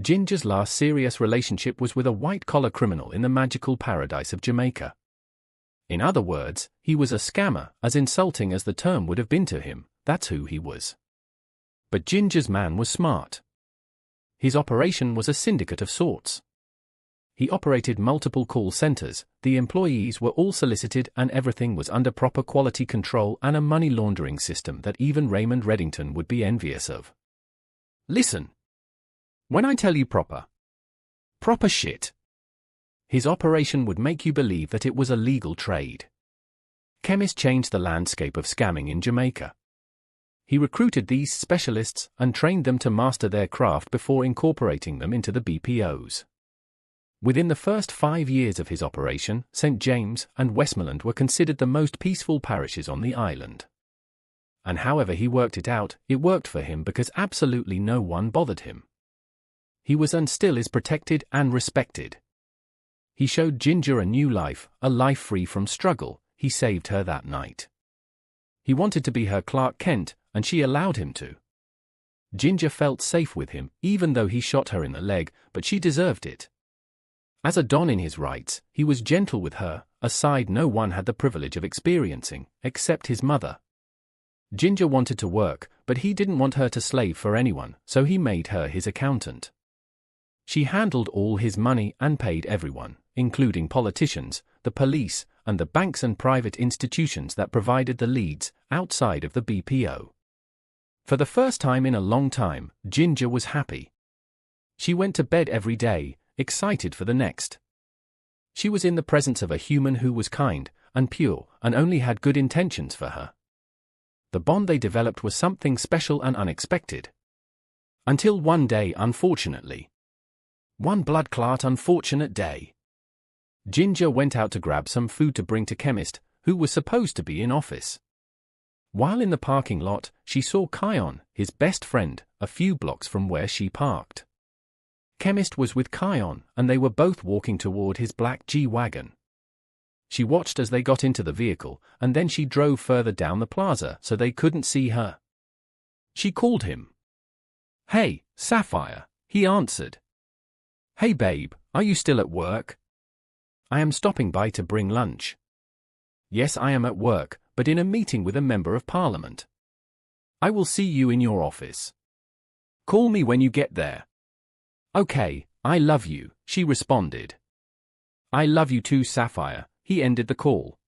Ginger's last serious relationship was with a white-collar criminal in the magical paradise of Jamaica. In other words, he was a scammer, as insulting as the term would have been to him. That's who he was. But Ginger's man was smart. His operation was a syndicate of sorts. He operated multiple call centers, the employees were all solicited, and everything was under proper quality control and a money laundering system that even Raymond Reddington would be envious of. Listen. When I tell you proper shit. His operation would make you believe that it was a legal trade. Chemist changed the landscape of scamming in Jamaica. He recruited these specialists and trained them to master their craft before incorporating them into the BPOs. Within the first 5 years of his operation, St. James and Westmoreland were considered the most peaceful parishes on the island. And however he worked it out, it worked for him because absolutely no one bothered him. He was and still is protected and respected. He showed Ginger a new life, a life free from struggle. He saved her that night. He wanted to be her Clark Kent, and she allowed him to. Ginger felt safe with him, even though he shot her in the leg, but she deserved it. As a don in his rights, he was gentle with her, a side no one had the privilege of experiencing, except his mother. Ginger wanted to work, but he didn't want her to slave for anyone, so he made her his accountant. She handled all his money and paid everyone, including politicians, the police, and the banks and private institutions that provided the leads, outside of the BPO. For the first time in a long time, Ginger was happy. She went to bed every day, excited for the next. She was in the presence of a human who was kind and pure and only had good intentions for her. The bond they developed was something special and unexpected. Until one day, unfortunately. One blood-clot unfortunate day. Ginger went out to grab some food to bring to Chemist, who was supposed to be in office. While in the parking lot, she saw Kion, his best friend, a few blocks from where she parked. Chemist was with Kion, and they were both walking toward his black G-Wagon. She watched as they got into the vehicle, and then she drove further down the plaza so they couldn't see her. She called him. "Hey, Sapphire," he answered. "Hey babe, are you still at work?" "I am stopping by to bring lunch." "Yes, I am at work, but in a meeting with a member of parliament." "I will see you in your office. Call me when you get there." "Okay, I love you," she responded. "I love you too, Sapphire." He ended the call.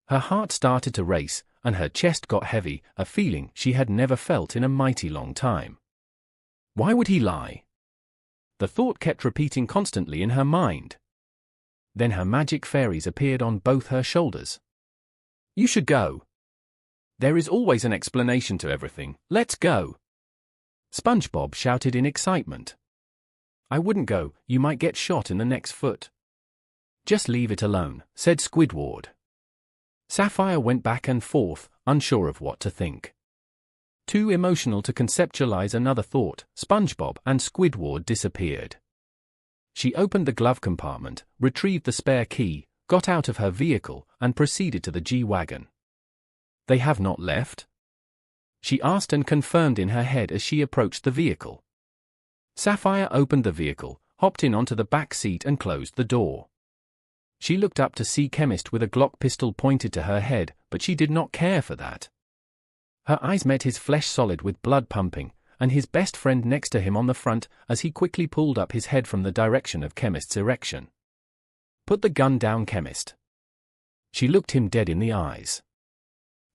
Her heart started to race, and her chest got heavy, a feeling she had never felt in a mighty long time. Why would he lie? The thought kept repeating constantly in her mind. Then her magic fairies appeared on both her shoulders. "You should go. There is always an explanation to everything. Let's go." SpongeBob shouted in excitement. "I wouldn't go, you might get shot in the next foot." "Just leave it alone," said Squidward. Sapphire went back and forth, unsure of what to think. Too emotional to conceptualize another thought, SpongeBob and Squidward disappeared. She opened the glove compartment, retrieved the spare key, got out of her vehicle, and proceeded to the G-Wagon. "They have not left?" she asked and confirmed in her head as she approached the vehicle. Sapphire opened the vehicle, hopped in onto the back seat and closed the door. She looked up to see Chemist with a Glock pistol pointed to her head, but she did not care for that. Her eyes met his flesh solid with blood pumping, and his best friend next to him on the front as he quickly pulled up his head from the direction of Chemist's erection. "Put the gun down, Chemist." She looked him dead in the eyes.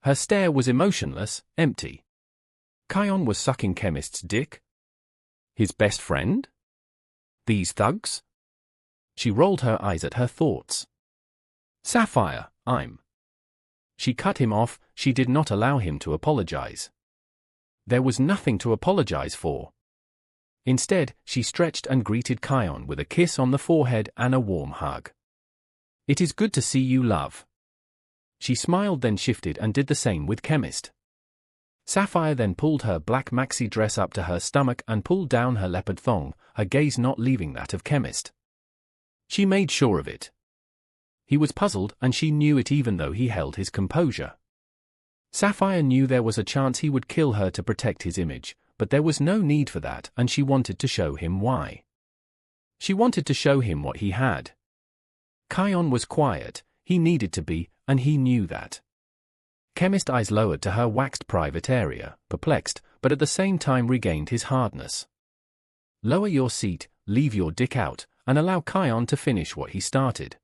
Her stare was emotionless, empty. Kion was sucking Chemist's dick? His best friend? These thugs? She rolled her eyes at her thoughts. "Sapphire, I'm..." She cut him off. She did not allow him to apologize. There was nothing to apologize for. Instead, she stretched and greeted Kion with a kiss on the forehead and a warm hug. "It is good to see you, love." She smiled, then shifted and did the same with Chemist. Sapphire then pulled her black maxi dress up to her stomach and pulled down her leopard thong, her gaze not leaving that of Chemist. She made sure of it. He was puzzled, and she knew it even though he held his composure. Sapphire knew there was a chance he would kill her to protect his image, but there was no need for that, and she wanted to show him why. She wanted to show him what he had. Kion was quiet, he needed to be, and he knew that. Chemist's eyes lowered to her waxed private area, perplexed, but at the same time regained his hardness. Lower your seat, leave your dick out, and allow Kion to finish what he started.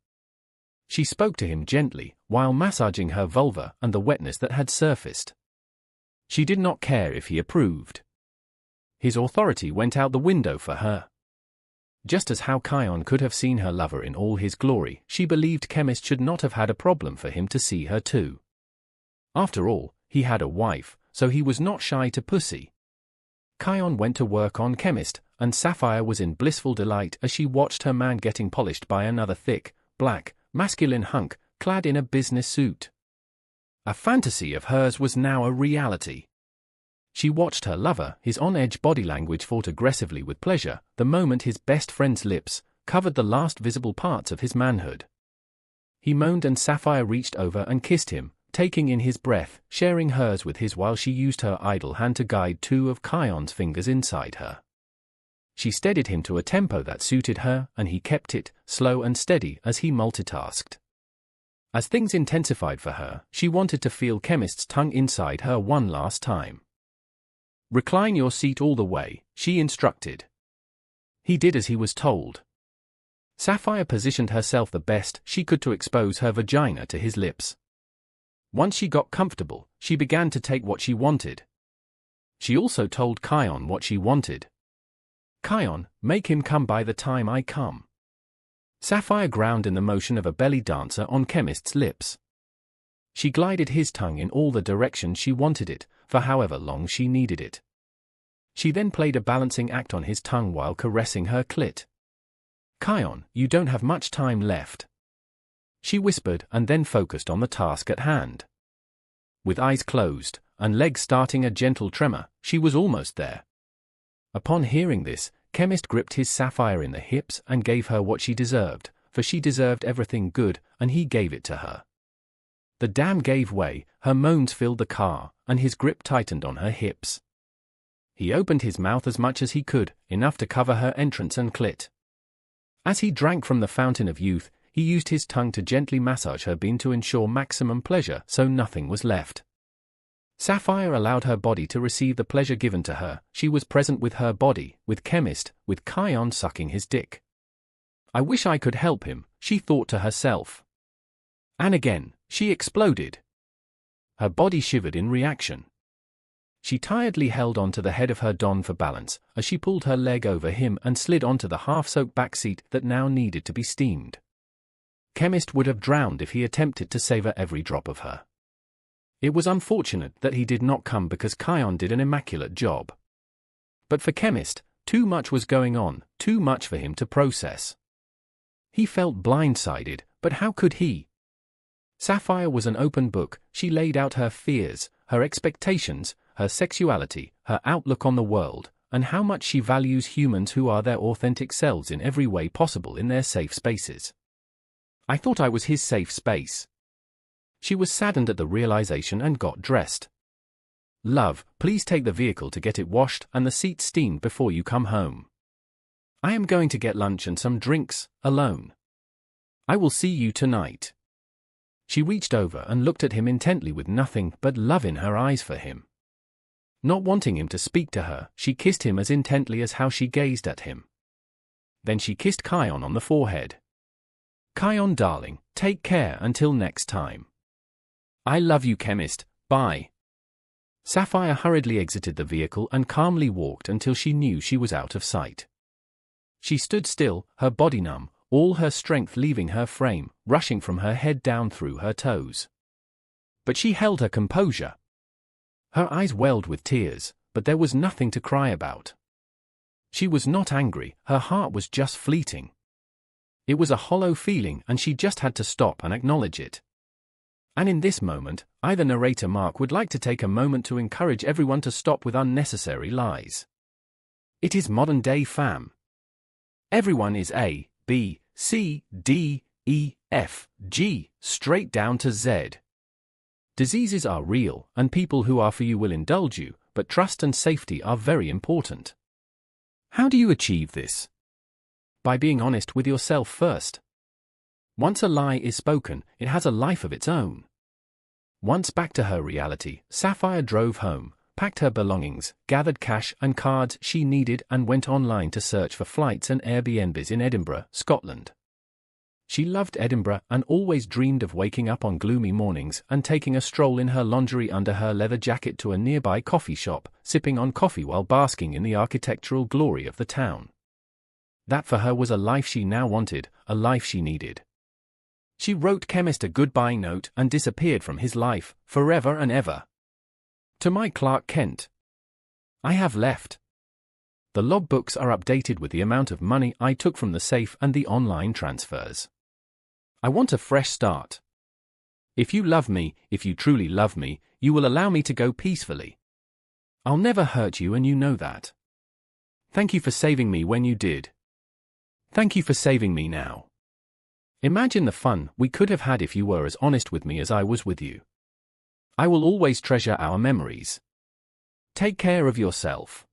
She spoke to him gently, while massaging her vulva and the wetness that had surfaced. She did not care if he approved. His authority went out the window for her. Just as how Kion could have seen her lover in all his glory, she believed Chemist should not have had a problem for him to see her too. After all, he had a wife, so he was not shy to pussy. Kion went to work on Chemist, and Sapphire was in blissful delight as she watched her man getting polished by another thick, black, masculine hunk, clad in a business suit. A fantasy of hers was now a reality. She watched her lover, his on-edge body language fought aggressively with pleasure, the moment his best friend's lips covered the last visible parts of his manhood. He moaned and Sapphire reached over and kissed him, taking in his breath, sharing hers with his while she used her idle hand to guide two of Kion's fingers inside her. She steadied him to a tempo that suited her, and he kept it, slow and steady as he multitasked. As things intensified for her, she wanted to feel Chemist's tongue inside her one last time. Recline your seat all the way, she instructed. He did as he was told. Sapphire positioned herself the best she could to expose her vagina to his lips. Once she got comfortable, she began to take what she wanted. She also told Kion what she wanted. Kion, make him come by the time I come. Sapphire ground in the motion of a belly dancer on Chemist's lips. She glided his tongue in all the directions she wanted it, for however long she needed it. She then played a balancing act on his tongue while caressing her clit. Kion, you don't have much time left. She whispered and then focused on the task at hand. With eyes closed, and legs starting a gentle tremor, she was almost there. Upon hearing this, Chemist gripped his Sapphire in the hips and gave her what she deserved, for she deserved everything good, and he gave it to her. The dam gave way, her moans filled the car, and his grip tightened on her hips. He opened his mouth as much as he could, enough to cover her entrance and clit. As he drank from the fountain of youth, he used his tongue to gently massage her bean to ensure maximum pleasure, so nothing was left. Sapphire allowed her body to receive the pleasure given to her. She was present with her body, with Chemist, with Kion sucking his dick. I wish I could help him, she thought to herself. And again, she exploded. Her body shivered in reaction. She tiredly held onto the head of her don for balance, as she pulled her leg over him and slid onto the half-soaked back seat that now needed to be steamed. Chemist would have drowned if he attempted to savor every drop of her. It was unfortunate that he did not come because Kion did an immaculate job. But for Chemist, too much was going on, too much for him to process. He felt blindsided, but how could he? Sapphire was an open book. She laid out her fears, her expectations, her sexuality, her outlook on the world, and how much she values humans who are their authentic selves in every way possible in their safe spaces. I thought I was his safe space. She was saddened at the realization and got dressed. Love, please take the vehicle to get it washed and the seat steamed before you come home. I am going to get lunch and some drinks, alone. I will see you tonight. She reached over and looked at him intently with nothing but love in her eyes for him. Not wanting him to speak to her, she kissed him as intently as how she gazed at him. Then she kissed Kion on the forehead. Kion darling, take care until next time. I love you Chemist, bye. Sapphire hurriedly exited the vehicle and calmly walked until she knew she was out of sight. She stood still, her body numb, all her strength leaving her frame, rushing from her head down through her toes. But she held her composure. Her eyes welled with tears, but there was nothing to cry about. She was not angry, her heart was just fleeting. It was a hollow feeling and she just had to stop and acknowledge it. And in this moment, either narrator Mark would like to take a moment to encourage everyone to stop with unnecessary lies. It is modern day fam. Everyone is A, B, C, D, E, F, G, straight down to Z. Diseases are real, and people who are for you will indulge you, but trust and safety are very important. How do you achieve this? By being honest with yourself first. Once a lie is spoken, it has a life of its own. Once back to her reality, Sapphire drove home, packed her belongings, gathered cash and cards she needed and went online to search for flights and Airbnbs in Edinburgh, Scotland. She loved Edinburgh and always dreamed of waking up on gloomy mornings and taking a stroll in her lingerie under her leather jacket to a nearby coffee shop, sipping on coffee while basking in the architectural glory of the town. That for her was a life she now wanted, a life she needed. She wrote Chemist a goodbye note and disappeared from his life, forever and ever. To my Clark Kent. I have left. The logbooks are updated with the amount of money I took from the safe and the online transfers. I want a fresh start. If you love me, if you truly love me, you will allow me to go peacefully. I'll never hurt you and you know that. Thank you for saving me when you did. Thank you for saving me now. Imagine the fun we could have had if you were as honest with me as I was with you. I will always treasure our memories. Take care of yourself.